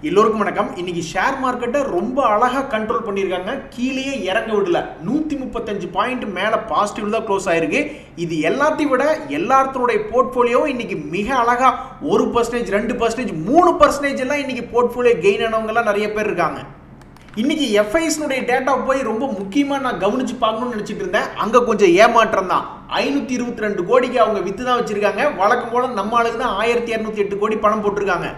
எல்லோருக்கும் வணக்கம். இன்னைக்கு ஷேர் மார்க்கெட்டை ரொம்ப அழகா கண்ட்ரோல் பண்ணியிருக்காங்க. கீழேயே இறங்க விடல. 135 பாயிண்ட் மேல பாசிட்டிவ் தான் க்ளோஸ் ஆயிருக்கு. இது எல்லாத்தையும் விட எல்லாத்தோட போர்ட்ஃபோலியோ இன்னைக்கு மிக அழகா 1%, 2%, 3% எல்லாம் இன்னைக்கு போர்ட்ஃபோலியோ கெயின் ஆனவங்க எல்லாம் நிறைய பேர் இருக்காங்க. இன்னைக்கு எஃப்ஐஸ்னுடைய டேட்டா போய் ரொம்ப முக்கியமா நான் கவனிச்சு பார்க்கணும்னு நினைச்சிட்டு இருந்தேன். அங்க கொஞ்சம் ஏமாற்றம் தான். 522 கோடிக்கு அவங்க வித்து தான் வச்சிருக்காங்க. வழக்கம் போல நம்ம ஆளுக்கு தான் 1208 கோடி பணம் போட்டிருக்காங்க.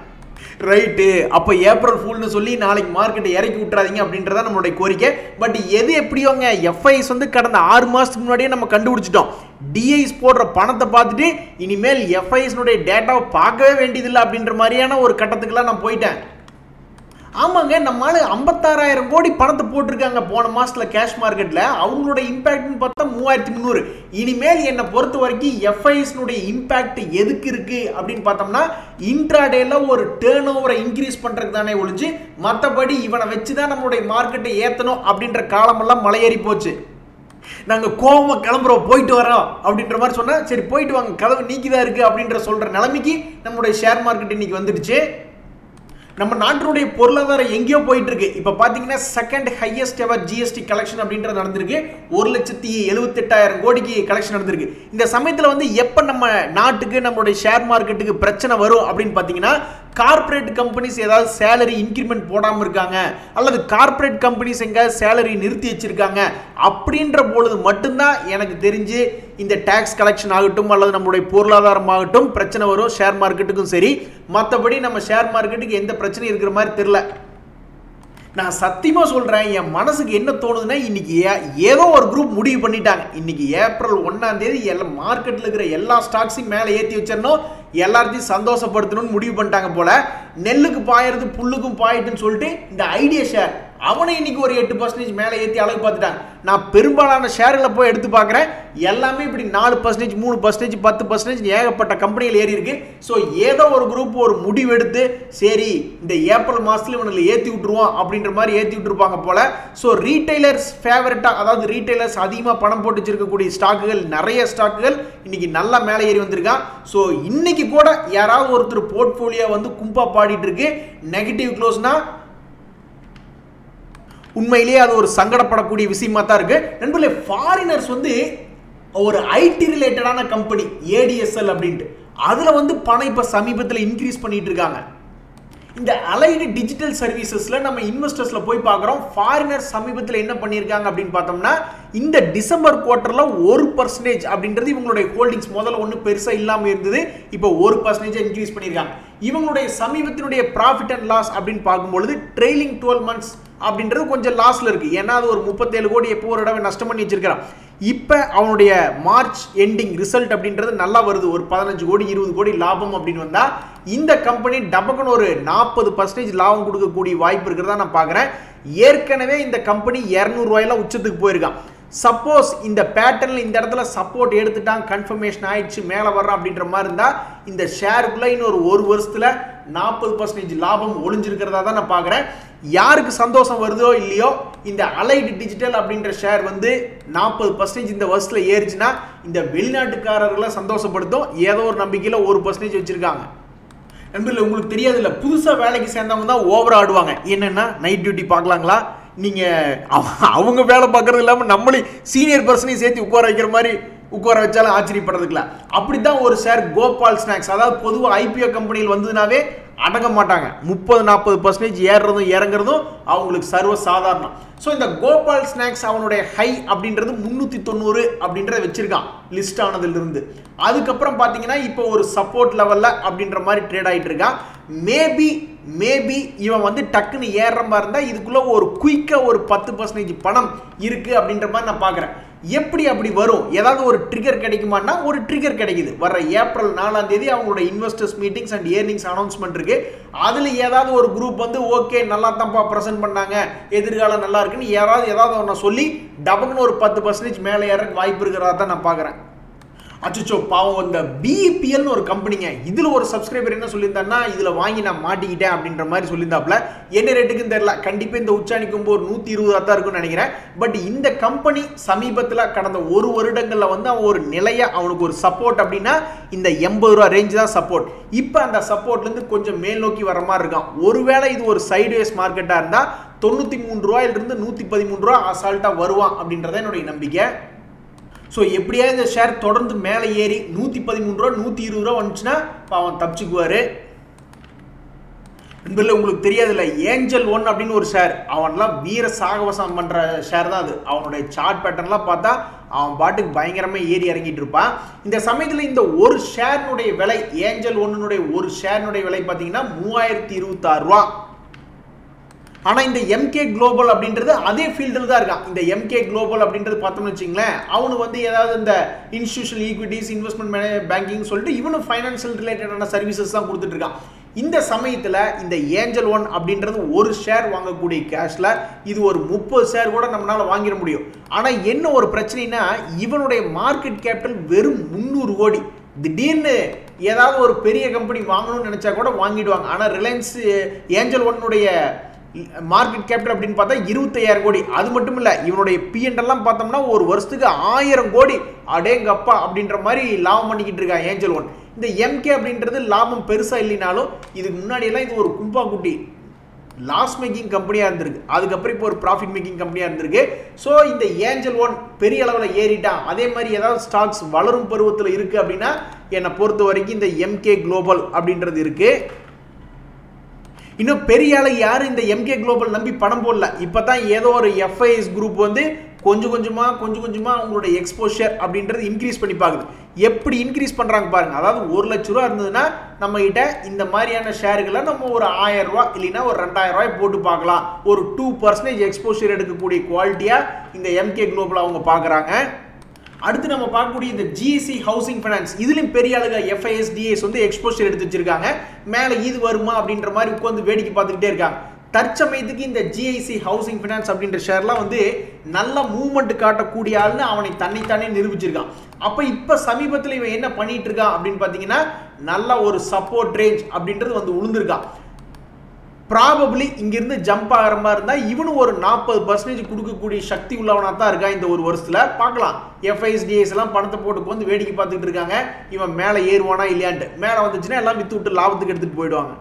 ரைட்டு, அப்போ ஏப்ரல் ஃபுல்னு சொல்லி நாளைக்கு மார்க்கெட்டை இறக்கி விட்டுறாதீங்க அப்படின்றத நம்மளுடைய கோரிக்கை. பட் எது எப்படியோங்க, எஃப்ஐஸ் கடந்த 6 மாசத்துக்கு முன்னாடியே நம்ம கண்டுபிடிச்சிட்டோம். டிஐஸ் போடுற பணத்தை பார்த்துட்டு இனிமேல் எஃப்ஐஸ்னுடைய டேட்டாவை பார்க்கவே வேண்டியதில்லை அப்படின்ற மாதிரியான ஒரு கட்டத்துக்குலாம் நான் போயிட்டேன். ஆமாங்க, நம்மளால 56,000 கோடி பணத்தை போட்டிருக்காங்க போன மாசத்துல கேஷ் மார்க்கெட்ல. அவங்களோட இம்பாக்ட்னு பார்த்தா 3300. இனிமேல் என்னை பொறுத்த வரைக்கும் எஃப்ஐஸ்னுடைய இம்பாக்ட் எதுக்கு இருக்கு அப்படின்னு பார்த்தோம்னா, இன்ட்ராடேல ஒரு டேர்ன் ஓவரை இன்க்ரீஸ் பண்றதுக்கு தானே ஒழிஞ்சு மற்றபடி இவனை வச்சுதான் நம்மளுடைய மார்க்கெட்டை ஏத்தணும் அப்படின்ற காலமெல்லாம் மலையேறி போச்சு. நாங்க கோவமா கிளம்புறோம், போயிட்டு வரோம் அப்படின்ற மாதிரி சொன்னா சரி போயிட்டு வாங்க, கதவு நீக்கிதான் இருக்கு அப்படின்ற சொல்ற நிலைமைக்கு நம்மளுடைய ஷேர் மார்க்கெட் இன்னைக்கு வந்துடுச்சு. நம்ம நாட்டினுடைய பொருளாதாரம் எங்கேயோ போயிட்டு இருக்கு. இப்ப பாத்தீங்கன்னா second highest ever GST collection அப்படின்றது நடந்திருக்கு. 1,78,000 கோடிக்கு கலெக்ஷன் நடந்திருக்கு. இந்த சமயத்துல எப்ப நம்ம நாட்டுக்கு நம்மளுடைய ஷேர் மார்க்கெட்டுக்கு பிரச்சனை வரும் அப்படின்னு பாத்தீங்கன்னா, கார்பரேட் கம்பெனிஸ் ஏதாவது சேலரி இன்கிரிமெண்ட் போடாம இருக்காங்க, அல்லது கார்பரேட் கம்பெனிஸ் எங்க சேலரி நிறுத்தி வச்சிருக்காங்க அப்படின்ற பொழுது மட்டும்தான் எனக்கு தெரிஞ்சு இந்த டாக்ஸ் கலெக்ஷன் ஆகட்டும் அல்லது நம்மளுடைய பொருளாதாரம் ஆகட்டும் பிரச்சனை வரும் ஷேர் மார்க்கெட்டுக்கும் சரி. மற்றபடி நம்ம ஷேர் மார்க்கெட்டுக்கு எந்த பிரச்சனையும் இருக்கிற மாதிரி தெரியல. நான் சத்தியமா சொல்றேன், என் மனசுக்கு என்ன தோணுதுன்னா, இன்னைக்கு ஏதோ ஒரு குரூப் முடிவு பண்ணிட்டாங்க. இன்னைக்கு ஏப்ரல் 1 எல்லா மார்க்கெட்ல இருக்கிற எல்லா ஸ்டாக்ஸையும் மேலே ஏற்றி வச்சிடணும், எல்லாத்தையும் சந்தோஷப்படுத்தணும்னு முடிவு பண்ணிட்டாங்க போல. நெல்லுக்கு பாயறது புல்லுக்கும் பாயிட்டுன்னு சொல்லிட்டு இந்த ஐடியா ஷேர் அவனை இன்னைக்கு ஒரு 8% மேலே ஏற்றி அழகு பார்த்துட்டாங்க. நான் பெரும்பாலான ஷேர்களை போய் எடுத்து பார்க்குறேன், எல்லாமே இப்படி 4%, 3%, 10% ஏகப்பட்ட கம்பெனிகள் ஏறி இருக்கு. ஸோ ஏதோ ஒரு குரூப் ஒரு முடிவு எடுத்து சரி இந்த ஏப்ரல் மாதத்துல இவனில் ஏற்றி விட்டுருவோம் அப்படின்ற மாதிரி ஏற்றி விட்டுருப்பாங்க போல. ஸோ ரீட்டைலர்ஸ் ஃபேவரட்டாக, அதாவது ரீட்டைலர்ஸ் அதிகமாக பணம் போட்டு வச்சிருக்கக்கூடிய ஸ்டாக்குகள், நிறைய ஸ்டாக்குகள் இன்னைக்கு நல்லா மேலே ஏறி வந்திருக்கான். ஸோ இன்னைக்கு கூட யாராவது ஒருத்தர் போர்ட்ஃபோலியோ கும்பா பாடிட்டு இருக்கு நெகட்டிவ் க்ளோஸ்னா உண்மையிலேயே அது ஒரு சங்கடப்படக்கூடிய விஷயமா தான் இருக்கு. நண்பர்களே, ஃபாரினர்ஸ் ஒரு ஐடி ரிலேட்டடான கம்பெனி ஏடிஎஸ்எல் அப்படின்ட்டு அதுல பணம் இப்ப சமீபத்தில் இன்க்ரீஸ் பண்ணிட்டு இருக்காங்க. இந்த அலைடு டிஜிட்டல் சர்வீசஸ்ல நம்ம இன்வெஸ்டர்ஸ்ல போய் பார்க்குறோம். ஃபாரினர் சமீபத்தில் என்ன பண்ணியிருக்காங்க அப்படின்னு பார்த்தோம்னா, இந்த டிசம்பர் குவார்டர்ல 1% அப்படின்றது இவங்களுடைய ஹோல்டிங்ஸ் முதல்ல ஒன்றும் பெருசா இல்லாமல் இருந்தது, இப்போ 1% இன்க்ரீஸ் பண்ணியிருக்காங்க. இவங்களுடைய சமீபத்தினுடைய ப்ராஃபிட் அண்ட் லாஸ் அப்படின்னு பார்க்கும்பொழுது ட்ரெயிலிங் 12 months அப்படின்றது கொஞ்சம் லாஸ்ல இருக்கு. ஏன்னா அது ஒரு 37 கோடி எப்போ ஒரு தடவை நஷ்டம் பண்ணி வச்சிருக்கிறான். இப்போ அவனுடைய மார்ச் எண்டிங் ரிசல்ட் அப்படின்றது நல்லா வருது. ஒரு 15 கோடி 20 கோடி லாபம் அப்படின்னு வந்தா இந்த கம்பெனி டபக்குன்னு ஒரு 40% லாபம் கொடுக்கக்கூடிய வாய்ப்பு இருக்கிறதா நான் பார்க்குறேன். ஏற்கனவே இந்த கம்பெனி 200 ரூபாயெல்லாம் உச்சத்துக்கு போயிருக்கான். சப்போஸ் இந்த பேட்டர்ன்ல இந்த இடத்துல சப்போர்ட் எடுத்துட்டான், கன்ஃபர்மேஷன் ஆயிடுச்சு, மேலே வர்றான் அப்படின்ற மாதிரி இருந்தா இந்த ஷேருக்குள்ள இன்னொரு ஒரு வருஷத்துல 40% லாபம் ஒளிஞ்சிருக்கிறதா தான் நான் பார்க்குறேன். யாருக்கு சந்தோஷம் வருதோ இல்லையோ, இந்த அலைடு டிஜிட்டல் அப்படின்ற ஷேர் 40% இந்த வருஷத்துல ஏறிச்சுன்னா இந்த வெளிநாட்டுக்காரர்களை சந்தோஷப்படுத்தும். ஏதோ ஒரு நம்பிக்கையில 1% வச்சிருக்காங்க. நண்பர்களே, உங்களுக்கு தெரியாது இல்லை, புதுசா வேலைக்கு சேர்ந்தவங்க தான் ஓவரா ஆடுவாங்க. என்னன்னா நைட் டியூட்டி பார்க்கலாங்களா, நீங்க அவங்க வேலை பார்க்கறது இல்லாம நம்மளே சீனியர் பர்சனையும் சேர்த்து உட்கார வைக்கிற மாதிரி உட்கார வச்சாலும் ஆச்சரியப்படுறதுக்குல. அப்படித்தான் ஒரு ஷேர் கோபால் ஸ்நாக்ஸ், அதாவது பொதுவாக ஐபிஓ கம்பெனியில் வந்ததுனாவே அடங்க மாட்டாங்க. 30-40% ஏறுறதும் இறங்குறதும் அவங்களுக்கு சர்வ சாதாரணம். ஸோ இந்த கோபால் ஸ்நாக்ஸ் அவனுடைய ஹை அப்படின்றது 390 அப்படின்றத வச்சிருக்கான் லிஸ்ட் ஆனதுல இருந்து. அதுக்கப்புறம் பார்த்தீங்கன்னா இப்போ ஒரு சப்போர்ட் லெவல்ல அப்படின்ற மாதிரி ட்ரேட் ஆகிட்டு இருக்கான். மேபி இவன் டக்குன்னு ஏறுற மாதிரி இருந்தால் இதுக்குள்ள ஒரு குயிக்கா ஒரு 10% பணம் இருக்கு அப்படின்ற மாதிரி நான் பார்க்குறேன். எப்படி அப்படி வரும், ஏதாவது ஒரு ட்ரிகர் கிடைக்குமான்னா ஒரு ட்ரிகர் கிடைக்குது. வர ஏப்ரல் 4 அவங்களோட investors meetings and earnings announcement இருக்கு. அதுல ஏதாவது ஒரு குரூப் ஓகே நல்லா தான்ப்பா ப்ரெசென்ட் பண்ணாங்க, எதிர்காலம் நல்லா இருக்குன்னு ஏதாவது ஒன்று சொல்லி டபக்குன்னு ஒரு 10% மேலே ஏறக்கு வாய்ப்பு இருக்கிறதா தான் நான் பார்க்குறேன். அச்சோ பாவம், இந்த பிஇபிஎல்னு ஒரு கம்பெனிங்க, இதில் ஒரு சப்ஸ்கிரைபர் என்ன சொல்லியிருந்தாருன்னா, இதில் வாங்கி நான் மாட்டிக்கிட்டேன் அப்படின்ற மாதிரி சொல்லியிருந்தாப்புல. என்ன ரேட்டுக்குன்னு தெரியல, கண்டிப்பாக இந்த உச்சாணிக்கும் ஒரு 120 தான் இருக்கும்னு நினைக்கிறேன். பட் இந்த கம்பெனி சமீபத்தில் கடந்த ஒரு வருடங்களில் வந்து அவன் ஒரு நிலையா அவனுக்கு ஒரு சப்போர்ட் அப்படின்னா இந்த 80 ரூபா ரேஞ்ச் தான் சப்போர்ட். இப்போ அந்த சப்போர்ட்லேருந்து கொஞ்சம் மேல் நோக்கி வர மாதிரி இருக்கான். ஒருவேளை இது ஒரு சைட்வேஸ் மார்க்கெட்டாக இருந்தால் 93 ரூபாயிலிருந்து 113 ரூபா அசால்ட்டாக வருவான் அப்படின்றத என்னுடைய நம்பிக்கை. ஸோ எப்படியா இந்த ஷேர் தொடர்ந்து மேலே ஏறி 113 ரூபா 120 ரூபா வந்துச்சுன்னா அவன் தப்பிச்சுக்குவார். நண்பர்களே, உங்களுக்கு தெரியாதுல்ல, ஏஞ்சல் ஒன் அப்படின்னு ஒரு ஷேர், அவன்லாம் வீர சாகவசம் பண்ணுற ஷேர் தான் அது. அவனுடைய சார்ட் பேட்டர்ன்லாம் பார்த்தா அவன் பாட்டுக்கு பயங்கரமாக ஏறி இறங்கிட்டு இருப்பான். இந்த சமயத்தில் இந்த ஒரு ஷேர்னுடைய விலை, ஏஞ்சல் ஒன்னுடைய ஒரு ஷேர்னுடைய விலை பார்த்தீங்கன்னா 3026 ரூபா. ஆனால் இந்த எம்கே குளோபல் அப்படின்றது அதே ஃபீல்டில் தான் இருக்கான். இந்த எம்கே குளோபல் அப்படின்றது பார்த்தோம்னு வச்சிங்களேன், அவனு வந்து ஏதாவது இந்த இன்ஸ்டிடியூஷனல் ஈக்விட்டிஸ், இன்வெஸ்ட்மெண்ட் பேங்கிங் சொல்லிட்டு இவனும் ஃபைனான்சியல் ரிலேட்டடான சர்வீசஸ் தான் கொடுத்துட்டு இருக்கான். இந்த சமயத்தில் இந்த ஏஞ்சல் ஒன் அப்படின்றது ஒரு ஷேர் வாங்கக்கூடிய கேஷில் இது ஒரு 30 ஷேர் கூட நம்மளால் வாங்கிட முடியும். ஆனால் என்ன ஒரு பிரச்சனைனா, இவனுடைய மார்க்கெட் கேபிட்டல் வெறும் 300 கோடி. திடீர்னு ஏதாவது ஒரு பெரிய கம்பெனி வாங்கணும்னு நினச்சா கூட வாங்கிடுவாங்க. ஆனால் ரிலையன்ஸ் ஏஞ்சல் ஒன்னுடைய மார்க்கெட் கேபிட்டல் அப்படின்னு பார்த்தா 25000 கோடி. அது மட்டும் இல்லை, இவனுடைய பிஎன்எல்லாம் பார்த்தோம்னா ஒரு வருஷத்துக்கு 1000 கோடி அடேங்கப்பா அப்படின்ற மாதிரி லாபம் பண்ணிக்கிட்டு இருக்கான் ஏஞ்சல் ஒன். இந்த எம்கே அப்படின்றது லாபம் பெருசாக இல்லைனாலும் இதுக்கு முன்னாடியெல்லாம் இது ஒரு கும்பா குட்டி லாஸ் மேக்கிங் கம்பெனியாக இருந்திருக்கு. அதுக்கப்புறம் இப்போ ஒரு ப்ராஃபிட் மேக்கிங் கம்பெனியாக இருந்திருக்கு. ஸோ இந்த ஏஞ்சல் ஒன் பெரிய அளவில் ஏறிட்டான். அதே மாதிரி ஏதாவது ஸ்டாக்ஸ் வளரும் பருவத்தில் இருக்குது அப்படின்னா என்னை பொறுத்த வரைக்கும் இந்த எம்கே குளோபல் அப்படின்றது இருக்குது. இன்னும் பெரிய ஆளு யாரும் இந்த எம்கே குளோபல் நம்பி பணம் போடல. இப்போ தான் ஏதோ ஒரு எஃப்ஐஎஸ் குரூப் வந்து கொஞ்சம் கொஞ்சமாக அவங்களுடைய எக்ஸ்போஷர் அப்படின்றது இன்க்ரீஸ் பண்ணி பார்க்குது. எப்படி இன்க்ரீஸ் பண்ணுறாங்க பாருங்கள். அதாவது 1 லட்ச ரூபா இருந்ததுன்னா நம்மகிட்ட இந்த மாதிரியான ஷேர்களை நம்ம ஒரு 1000 ரூபா இல்லைன்னா ஒரு 2000 ரூபாய் போட்டு பார்க்கலாம். ஒரு 2% எக்ஸ்போஷர் எடுக்கக்கூடிய குவாலிட்டியாக இந்த எம்கே குளோபல் அவங்க பார்க்குறாங்க. அடுத்து நம்ம பார்க்கக்கூடிய இந்த ஜிஎஸ்சி ஹவுசிங் ஃபைனான்ஸ், இதுலையும் பெரிய ஆளுங்க எஃப்ஐஎஸ் டிஎஸ் வந்து எக்ஸ்போஷர் எடுத்து வச்சிருக்காங்க. மேலே இது வருமா அப்படின்ற மாதிரி உட்காந்து வேடிக்கை பார்த்துக்கிட்டே இருக்காங்க. தற்சமயத்துக்கு இந்த ஜிஐசி ஹவுசிங் ஃபைனான்ஸ் அப்படின்ற ஷேர்லாம் வந்து நல்ல மூவ்மெண்ட் காட்டக்கூடிய ஆள்னு அவனை தன்னைத்தானே நிரூபிச்சிருக்கான். அப்போ இப்போ சமீபத்தில் இவன் என்ன பண்ணிட்டு இருக்கான் அப்படின்னு பார்த்தீங்கன்னா, நல்ல ஒரு சப்போர்ட் ரேஞ்ச் அப்படின்றது வந்து உளுந்திருக்கான். ப்ராபப்ளி இங்கிருந்து ஜம்ப் ஆகிற மாதிரி இருந்தால் இவனும் ஒரு 40% கொடுக்கக்கூடிய சக்தி உள்ளவனாக தான் இருக்கான் இந்த ஒரு வருஷத்தில். பார்க்கலாம், எஃப்ஐஎஸ்டிஎஸ் எல்லாம் பணத்தை போட்டு வந்து வேடிக்கை பார்த்துக்கிட்டு இருக்காங்க. இவன் மேலே ஏறுவானா இல்லையான்ட்டு. மேலே வந்துச்சுன்னா எல்லாம் விற்று விட்டு லாபத்துக்கு எடுத்துகிட்டு போயிடுவாங்க.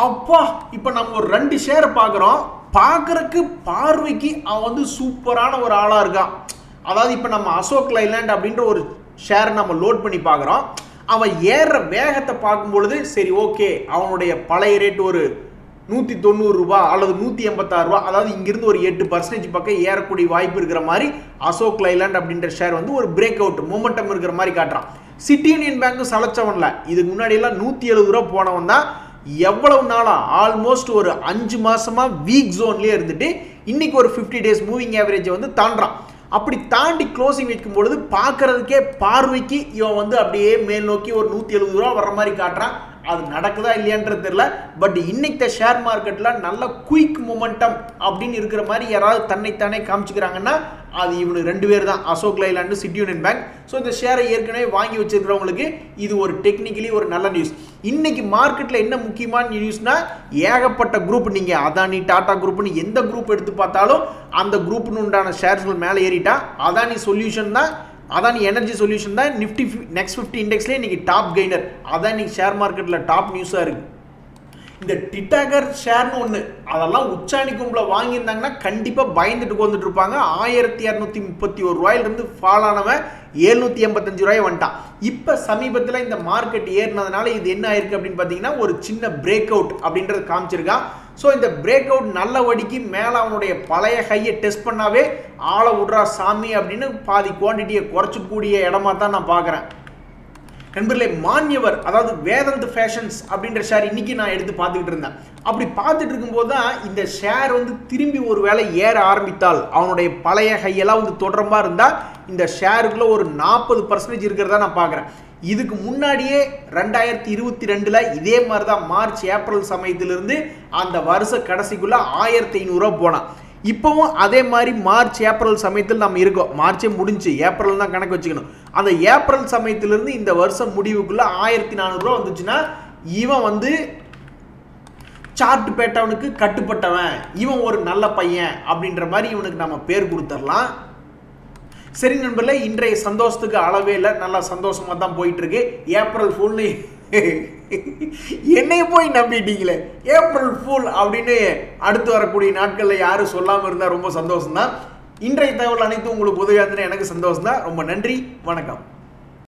அப்பா, இப்போ நம்ம ஒரு 2 ஷேரை பார்க்குறோம். பார்க்குறக்கு பார்வைக்கு அவன் வந்து சூப்பரான ஒரு ஆளாக இருக்கான். அதாவது இப்போ நம்ம அசோக் லைலாண்ட் அப்படின்ற ஒரு ஷேரை நம்ம லோட் பண்ணி பார்க்குறோம். அவன் ஏறுற வேகத்தை பார்க்கும்பொழுது சரி ஓகே, அவனுடைய பழைய ரேட் ஒரு 190 ரூபா அல்லது 186 ரூபா, அதாவது இங்கிருந்து ஒரு 8% பக்கம் ஏறக்கூடிய வாய்ப்பு இருக்கிற மாதிரி அசோக் லைலாண்ட் அப்படின்ற ஷேர் வந்து ஒரு பிரேக் அவுட் மொமெண்டம் இருக்கிற மாதிரி காட்டுறான். சிட்டி யூனியன் பேங்க்கும் சளைச்சவன்ல, இதுக்கு முன்னாடியெல்லாம் 170 ரூபா போனவன் தான் எவ்வளவு நாளா ஆல்மோஸ்ட் ஒரு 5 மாசமா வீக் ஜோன்லேயே இருந்துட்டு இன்னைக்கு ஒரு 50 டேஸ் மூவிங் ஆவரேஜை வந்து தாண்டான். அப்படி தாண்டி க்ளோசிங் வைக்கும் பொழுது பார்க்கறதுக்கே பார்வைக்கு இவன் வந்து அப்படியே மேல் நோக்கி ஒரு 170 ரூபா வர்ற மாதிரி காட்டுறான். அது நடக்குதா இல்லையான்றது தெரியல. பட் இன்னைக்கு ஷேர் மார்க்கெட்டில் நல்ல குயிக் மொமெண்டம் அப்படின்னு இருக்கிற மாதிரி யாராவது தன்னைத்தானே காமிச்சுக்கிறாங்கன்னா அது இவனுக்கு 2 பேர் தான், Ashok Leyland city union bank. So இந்த ஷேரை ஏற்கனவே வாங்கி வச்சிருக்கிறவங்களுக்கு இது ஒரு டெக்னிக்கலி ஒரு நல்ல நியூஸ். இன்னைக்கு மார்க்கெட்டில் என்ன முக்கியமான நியூஸ்னா, ஏகப்பட்ட குரூப், நீங்கள் அதானி டாடா குரூப்னு எந்த குரூப் எடுத்து பார்த்தாலும் அந்த குரூப்னு உண்டான ஷேர்ஸ்கள் மேலே ஏறிட்டா. அதானி சொல்யூஷன் தான், அதானி எனர்ஜி சொல்யூஷன் தான் நிஃப்டி நெக்ஸ்ட் 50 இண்டெக்ஸ்லேயே இன்னைக்கு டாப் கெய்னர். அதான் இன்னைக்கு ஷேர் மார்க்கெட்டில் டாப் நியூஸாக இருக்குது. இந்த டிட்டாகர் ஷேர்னு ஒன்று, அதெல்லாம் உச்சாணி கும்பல வாங்கியிருந்தாங்கன்னா கண்டிப்பாக பயந்துட்டு வந்துட்டு இருப்பாங்க. 1231 ரூபாயிலிருந்து ஃபால் ஆனவன் 785 ரூபாய் வந்துட்டான். இப்போ சமீபத்தில் இந்த மார்க்கெட் ஏறினதுனால இது என்ன ஆயிருக்கு அப்படின்னு பார்த்தீங்கன்னா, ஒரு சின்ன பிரேக் அவுட் அப்படின்றது காமிச்சிருக்கான். ஸோ இந்த பிரேக் அவுட் நல்ல வடிக்கு மேலே அவனுடைய பழைய ஹையை டெஸ்ட் பண்ணாவே ஆளை விட்றா சாமி அப்படின்னு பாதி குவான்டிட்டியை குறைச்சக்கூடிய இடமா தான் நான் பார்க்குறேன். நண்பர்களே, மான்யவர் அதாவது வேதந்த் ஃபேஷன்ஸ் அப்படின்ற ஷேர் இன்னைக்கு நான் எடுத்து பார்த்துக்கிட்டு இருந்தேன். அப்படி பார்த்துட்டு இருக்கும்போது தான் இந்த ஷேர் வந்து திரும்பி ஒரு வேளை ஏற ஆரம்பித்தால், அவனுடைய பழைய ஹையெல்லாம் வந்து தொடரமா இருந்தால் இந்த ஷேருக்குள்ள ஒரு 40% இருக்கிறதா நான் பார்க்குறேன். இதுக்கு முன்னாடியே 2022 இதே மாதிரி தான் மார்ச் ஏப்ரல் சமயத்திலிருந்து அந்த வருஷ கடைசிக்குள்ள 1500 ரூபா போனான். இப்போவும் அதே மாதிரி மார்ச் ஏப்ரல் சமயத்தில் நம்ம இருக்கோம். மார்ச்சே முடிஞ்சு ஏப்ரல் தான் கணக்கு வச்சுக்கணும். அந்த ஏப்ரல் சமயத்திலிருந்து இந்த வருஷம் முடிவுக்குள்ள 1400 ரூபா வந்துச்சுன்னா இவன் வந்து சார்ட் பேட்டவனுக்கு கட்டுப்பட்டவன், இவன் ஒரு நல்ல பையன் அப்படின்ற மாதிரி இவனுக்கு நம்ம பேர் கொடுத்துடலாம். சரி நண்பர்களே, இன்றைய சந்தோஷத்துக்கு அளவே இல்லை, நல்லா சந்தோஷமா தான் போயிட்டு இருக்கு. ஏப்ரல் ஃபூல்னு என்னைய போய் நம்பிட்டீங்களே, ஏப்ரல் ஃபூல் அப்படின்னு அடுத்து வரக்கூடிய நாட்களில் யாரும் சொல்லாமல் இருந்தால் ரொம்ப சந்தோஷம் தான். இன்றைய தகவல் அனைத்தும் உங்களுக்கு உதவியாக இருந்ததுன்னா எனக்கு சந்தோஷம் தான். ரொம்ப நன்றி, வணக்கம்.